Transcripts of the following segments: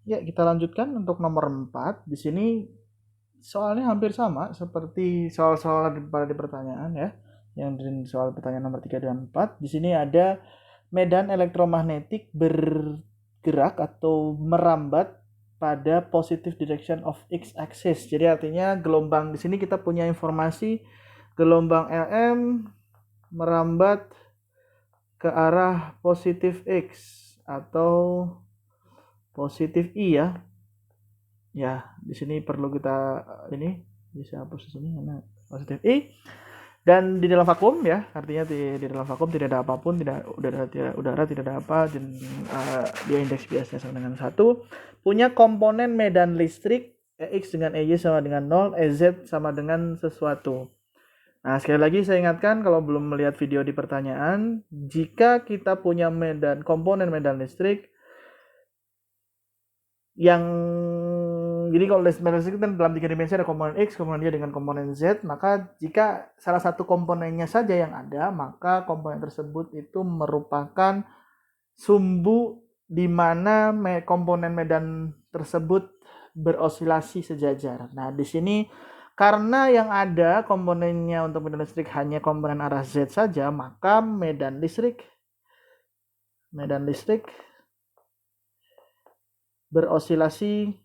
Ya, kita lanjutkan untuk nomor 4. Di sini soalnya hampir sama seperti soal-soal pada di pertanyaan ya. Yang di soal pertanyaan nomor 3 dan 4. Di sini ada medan elektromagnetik bergerak atau merambat pada positive direction of x axis. Jadi artinya gelombang di sini kita punya informasi gelombang Lm merambat ke arah positif x atau positif i ya. Ya, di sini perlu kita ini bisa hapus di sini karena positif i dan di dalam vakum ya, artinya di dalam vakum tidak ada apapun, tidak udara tidak ada apa dan dia indeks biasanya sama dengan 1, punya komponen medan listrik X dengan EY sama dengan 0, EZ sama dengan sesuatu. Nah, sekali lagi saya ingatkan kalau belum melihat video di pertanyaan, jika kita punya komponen medan listrik yang jadi kalau medan listrik kan dalam 3 dimensi ada komponen X, komponen Y dengan komponen Z, maka jika salah satu komponennya saja yang ada, maka komponen tersebut itu merupakan sumbu di mana komponen medan tersebut berosilasi sejajar. Nah, di sini karena yang ada komponennya untuk medan listrik hanya komponen arah Z saja, maka medan listrik berosilasi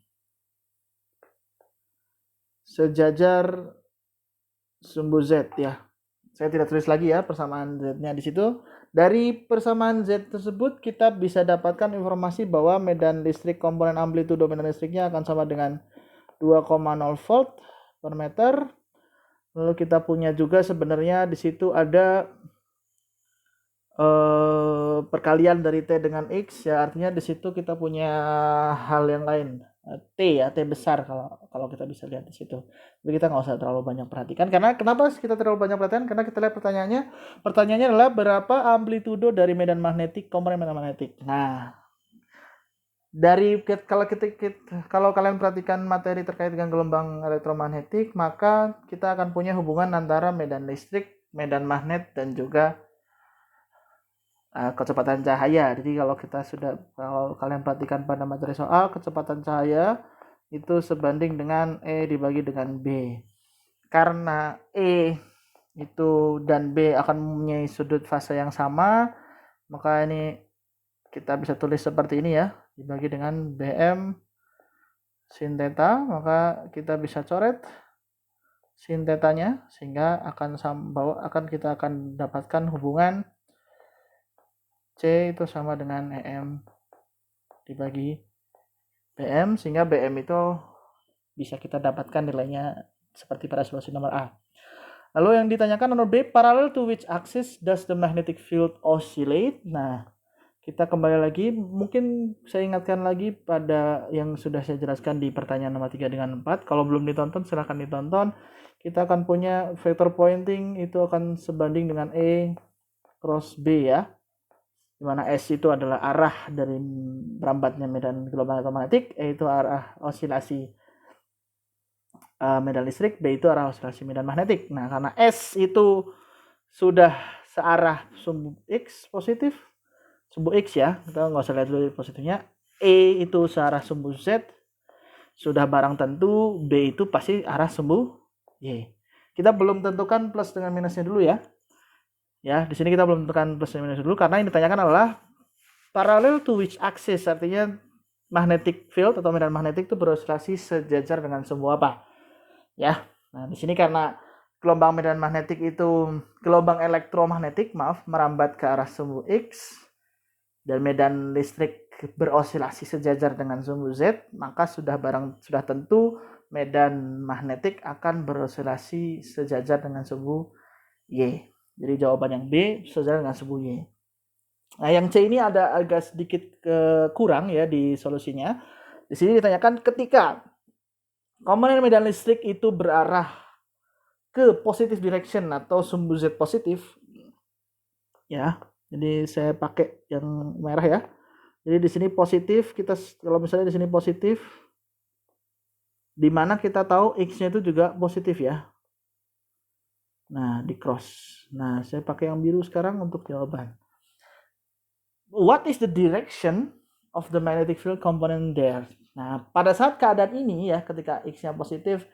sejajar sumbu Z ya. Saya tidak tulis lagi ya persamaan Z-nya di situ. Dari persamaan Z tersebut kita bisa dapatkan informasi bahwa medan listrik komponen amplitudo medan listriknya akan sama dengan 2,0 volt per meter. Lalu kita punya juga sebenarnya di situ ada perkalian dari T dengan X ya, artinya di situ kita punya hal yang lain. T ya, T besar kalau kita bisa lihat di situ. Tapi kita nggak usah terlalu banyak perhatikan. Karena kenapa kita terlalu banyak perhatikan? Karena kita lihat pertanyaannya adalah berapa amplitudo dari medan magnetik komponen medan magnetik. Nah, kalau kalian perhatikan materi terkait dengan gelombang elektromagnetik, maka kita akan punya hubungan antara medan listrik, medan magnet dan juga kecepatan cahaya. Jadi kalau kalian perhatikan pada materi soal, kecepatan cahaya itu sebanding dengan E dibagi dengan B. Karena E itu dan B akan mempunyai sudut fase yang sama, maka ini kita bisa tulis seperti ini ya, dibagi dengan BM sin theta, maka kita bisa coret sin theta-nya sehingga kita akan dapatkan hubungan C itu sama dengan EM dibagi BM, sehingga BM itu bisa kita dapatkan nilainya seperti pada solusi nomor A. Lalu yang ditanyakan nomor B, parallel to which axis does the magnetic field oscillate? Nah, kita kembali lagi, mungkin saya ingatkan lagi pada yang sudah saya jelaskan di pertanyaan nomor 3 dengan 4. Kalau belum ditonton, silahkan ditonton. Kita akan punya vector pointing, itu akan sebanding dengan E cross B ya. Dimana S itu adalah arah dari merambatnya medan gelombang elektromagnetik, E itu arah osilasi medan listrik, B itu arah osilasi medan magnetik. Nah, karena S itu sudah searah sumbu X positif, sumbu X ya, kita nggak usah lihat dulu positifnya. E itu searah sumbu Z, sudah barang tentu B itu pasti arah sumbu Y. Kita belum tentukan plus dengan minusnya dulu ya. Ya, di sini kita belum tentukan plus dan minus dulu karena yang ditanyakan adalah parallel to which axis, artinya magnetic field atau medan magnetik itu berosilasi sejajar dengan sumbu apa. Ya. Nah, di sini karena gelombang medan magnetik itu gelombang elektromagnetik, merambat ke arah sumbu X dan medan listrik berosilasi sejajar dengan sumbu Z, maka sudah tentu medan magnetik akan berosilasi sejajar dengan sumbu Y. Jadi jawaban yang B sejajar dengan sumbu Y. Nah, yang C ini ada agak sedikit kurang ya di solusinya. Di sini ditanyakan ketika komponen medan listrik itu berarah ke positive direction atau sumbu Z positif. Ya, jadi saya pakai yang merah ya. Jadi di sini positif, kalau misalnya di sini positif, di mana kita tahu X-nya itu juga positif ya. Nah, di cross. Nah, saya pakai yang biru sekarang untuk jawaban. What is the direction of the magnetic field component there? Nah, pada saat keadaan ini ya, ketika X-nya positif,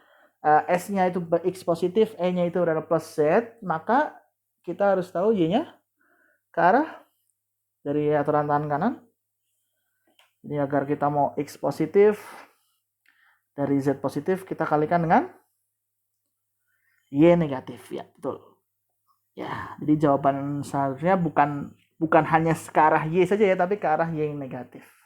S-nya itu X positif, E-nya itu adalah plus Z, maka kita harus tahu Y-nya ke arah dari aturan tangan kanan. Jadi agar kita mau X positif, dari Z positif, kita kalikan dengan Y negatif. Ya, betul. Ya, jadi jawaban seharusnya bukan hanya ke arah Y saja ya, tapi ke arah Y yang negatif.